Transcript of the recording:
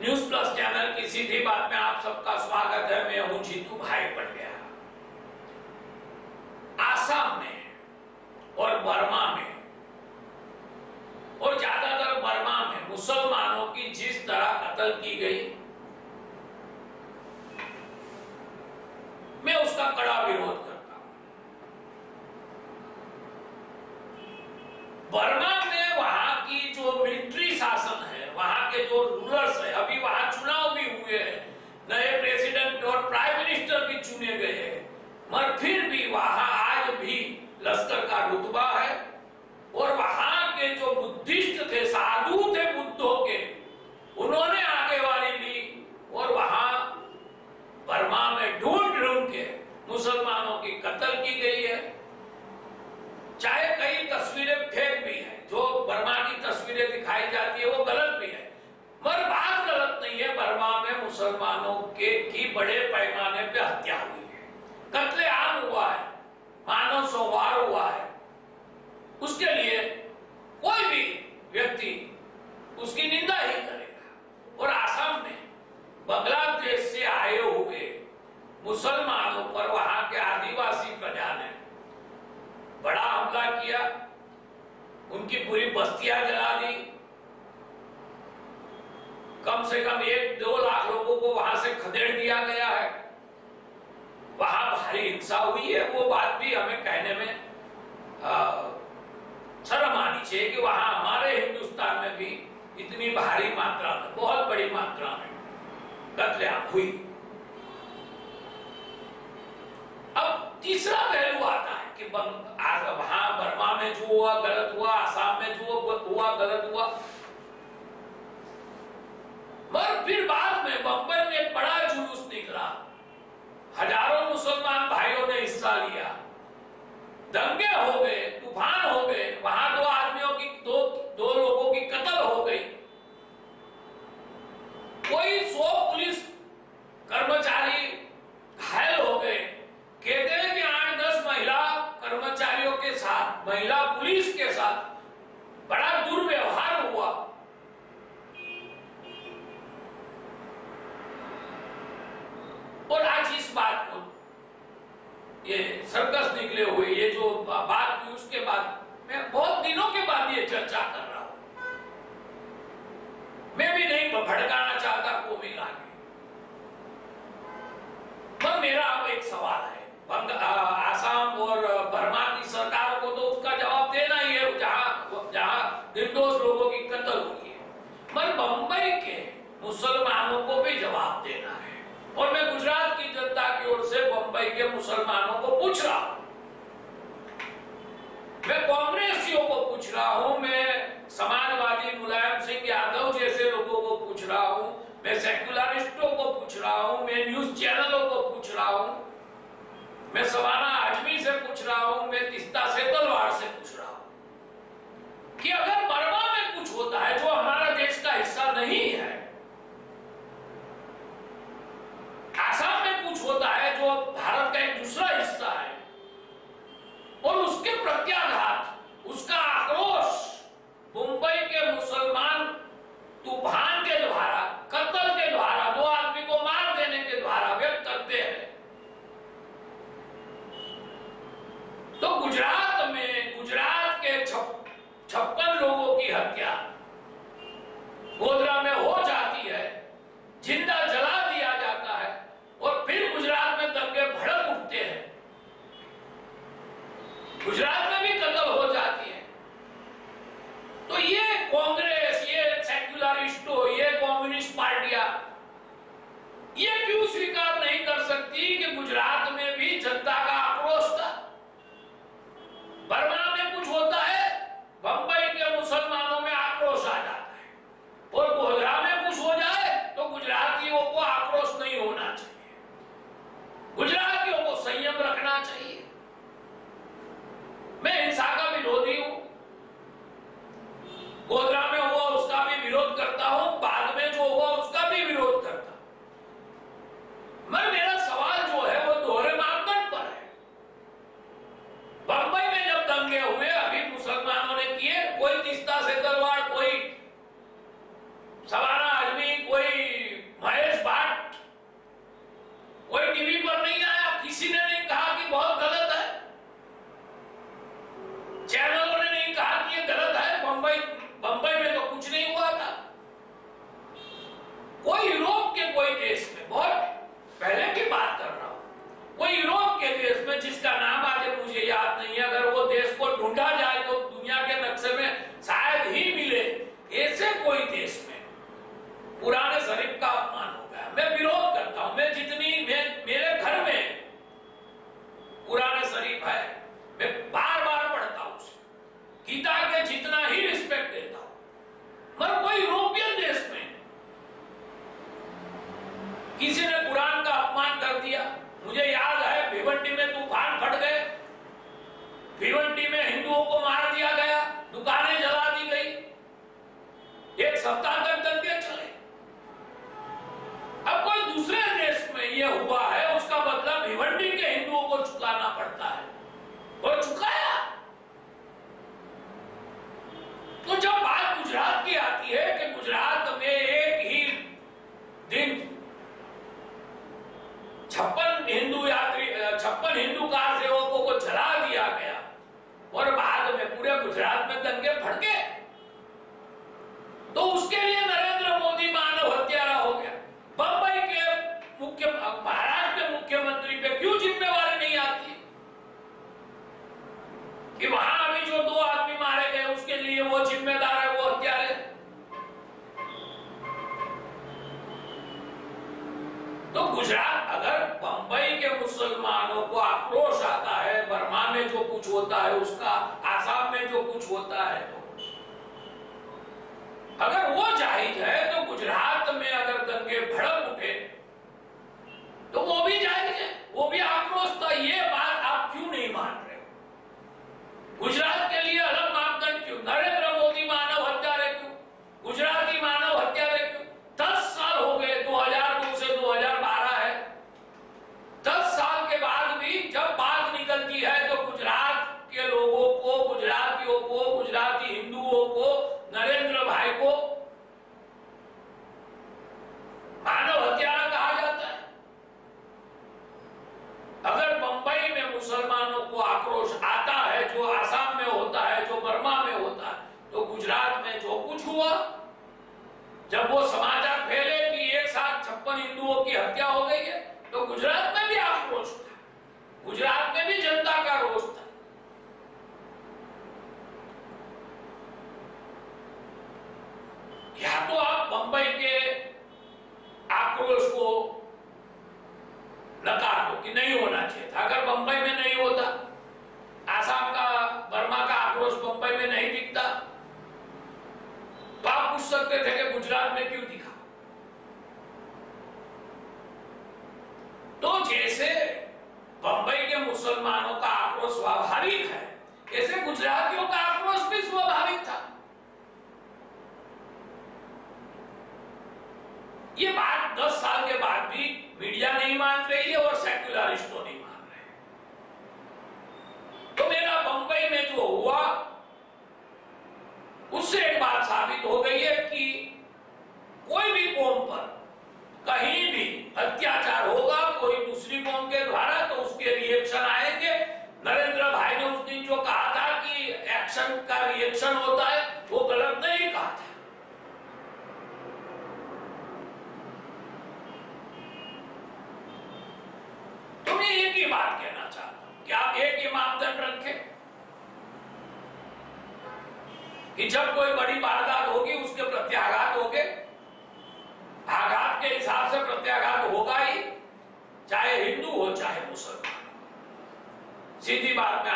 News plus channel की सीधी बात में आप सबका स्वागत है। मैं हूं जीतू भाई पंड्या। आसाम में और बर्मा में और ज्यादातर बर्मा में मुसलमानों की जिस तरह कत्ल की गई, मैं उसका कड़ा विरोध करता हूं। बर्मा में वहां की जो मिलिट्री शासन है, वहां के जो रूलर्स है, अभी वहां चुनाव भी हुए हैं, नए प्रेसिडेंट और प्राइम मिनिस्टर भी चुने गए हैं, मगर फिर भी वहां आज भी लश्कर का रुतबा है। और वहां के जो बुद्धिस्ट थे, साधु थे बुद्धों के, उन्होंने आगेवारी ली और वहां बर्मा में ढूंढ ढूंढ के मुसलमानों की कत्ल की गई है। चाहे कई तस्वीरें फेक भी है, जो बर्मा की तस्वीरें दिखाई जाती है वो गलत भी है, मगर बात गलत नहीं है। बर्मा में मुसलमानों की बड़े पैमाने पे हत्या हुई है, कत्लेआम हुआ है, मानव संहार हुआ है। उसके लिए कोई भी व्यक्ति उसकी निंदा ही करेगा। और आसाम में बांग्लादेश से आए हुए मुसलमानों पर वहां के आदिवासी प्रजा ने बड़ा हमला किया, उनकी पूरी बस्तियां जला दी। कम से कम 1-2 लाख लोगों को वहां से खदेड़ दिया गया है। वहां भारी हिंसा हुई है। वो बात भी हमें कहने में शर्म आनी चाहिए कि वहां हमारे हिंदुस्तान में भी इतनी भारी मात्रा में, बहुत बड़ी मात्रा में कत्लेआम हुई। अब तीसरा पहलू आता है कि वहां बर्मा में जो हुआ गलत हुआ, आसाम में जो हुआ गलत हुआ, मगर फिर बाद में बंबई में एक बड़ा जुलूस निकला, हजारों मुसलमान भाइयों ने हिस्सा लिया, दंगे हो गए, तूफान हो गए, वहां दो लोगों की कत्ल हो गई। कोई 100 पुलिस कर्मचारी घायल हो गए। कहते हैं कि 8-10 महिला कर्मचारियों के साथ, महिला पुलिस के साथ बड़ा दुर्व्यवहार हुआ। और आज इस बात को, ये सर्कस निकले हुए, ये जो बात हुई, उसके बाद मैं बहुत दिनों के बाद ये चर्चा कर रहा हूं। मैं भी नहीं भड़काना चाहता कोई आगे, पर मेरा अब एक सवाल है। आसाम और बर्मा की सरकार को तो उसका जवाब देना ही है, जहां निर्दोष लोगों की कत्ल हुई है, पर बंबई के मुसलमानों को भी जवाब देना है। और मैं गुजरात की जनता की ओर से बंबई के मुसलमानों को पूछ रहा हूं, मैं कांग्रेसियों को पूछ रहा हूं, मैं समाजवादी मुलायम सिंह यादव जैसे लोगों को पूछ रहा हूं, मैं सेक्युलरिस्टों को पूछ रहा हूं, मैं न्यूज चैनलों को पूछ रहा हूं, मैं सवाना आजमी से पूछ रहा हूं, मैं तिस्ता से तलवार से पूछ रहा हूं कि अगर बर्मा में कुछ होता है जो हमारा देश का हिस्सा नहीं है, आसाम में कुछ होता है जो भारत का एक दूसरा हिस्सा है, और उसके प्रत्याघात, उसका आक्रोश मुंबई के मुसलमान तूफान के द्वारा, कत्ल के द्वारा, 2 आदमी को मार देने के द्वारा व्यक्त करते हैं, तो गुजरात के 56 लोगों की हत्या गोधरा में हो जाती है, जिंदा जला दिया जाता है, और फिर गुजरात में दंगे भड़क उठते हैं, गुजरात में भी कत्ल हो जाती है। तो ये कांग्रेस, ये सेक्युलरिस्टों, ये कम्युनिस्ट पार्टियां ये क्यों स्वीकार नहीं कर सकती कि गुजरात में भी जनता का आक्रोश था? बर्मा में कुछ होता है, बंबई के मुसलमानों में आक्रोश आ जाता है, और किसी ने कुरान का अपमान कर दिया। मुझे याद है भिवंडी में तूफान फट गए, भिवंडी में हिंदुओं को मार दिया गया, दुकानें जला दी गई, एक सप्ताह तक दंगे चले। अब कोई दूसरे देश में यह हुआ है, उसका बदला भिवंडी के हिंदुओं को चुकाना पड़ता है, और चुकाया। तो जब बात गुजरात की आती है कि गुजरात में एक ही दिन 56 हिंदू कार सेवकों को जला दिया गया और बाद में पूरे गुजरात में दंगे भड़के, तो उसके लिए नरेंद्र मोदी मानव हत्यारा हो गया। बंबई के महाराष्ट्र के मुख्यमंत्री पे क्यों जिम्मेवारी नहीं आती कि वहां अभी जो 2 आदमी मारे गए उसके लिए वो जिम्मेदार है, वो हत्यारे। तो गुजरात, अगर बंबई के मुसलमानों को आक्रोश आता है, बर्मा में जो कुछ होता है उसका, आसाम में जो कुछ होता है, तो अगर वो जायज है तो गुजरात में अगर दंगे भड़क उठे तो वो भी जायज है, वो भी आक्रोश था। ये बात आप क्यों नहीं मान रहे हो? गुजरात के लिए अलग मापदंड क्यों? नरेंद्र मोदी मानव हत्यारे क्यों? गुजराती मानव हत्यारे क्यों? 10 साल हो गए, 2002 से 2012 है। 10 साल के बाद भी जब बात निकलती है तो गुजरात के लोगों को, गुजरातियों को, गुजराती हिंदुओं को, नरेंद्र भाई को मानव हत्यारा कहा जाता है। अगर बंबई में मुसलमानों को आक्रोश आता है, जो आसाम में होता है, जो बर्मा में होता है, तो गुजरात में जो कुछ हुआ, जब वो समाचार फैले कि एक साथ 56 हिंदुओं की हत्या हो गई है, तो गुजरात में भी आक्रोश था, गुजरात में भी जनता का रोष था। या तो आप बंबई के आक्रोश को नकार दो कि नहीं होना चाहिए था। अगर बंबई में नहीं होता, आसाम का, बर्मा का आक्रोश बंबई में नहीं दिखता, तो आप पूछ सकते थे कि गुजरात में क्यों दिखा। तो जैसे बंबई के मुसलमानों का आक्रोश स्वाभाविक है, ऐसे गुजरातियों का आक्रोश भी स्वाभाविक था। ये बात 10 साल के बाद भी मीडिया नहीं मान रही है और सेक्युलरिस्टों नहीं मान रहे। तो मेरा बंबई में जो हुआ उससे एक बात साबित हो गई है कि कोई भी कौम पर कहीं भी अत्याचार होगा कोई दूसरी कौम के द्वारा, तो उसके रिएक्शन आएंगे। नरेंद्र भाई ने उस दिन जो कहा था कि एक्शन का रिएक्शन होता है, वो गलत नहीं कहा था। एक ही बात कहना चाहता हूं कि आप एक ही मापदंड रखें कि जब कोई बड़ी वारदात होगी उसके प्रत्याघात होंगे, आघात के हिसाब से प्रत्याघात होगा ही, चाहे हिंदू हो चाहे मुसलमान। सीधी बात में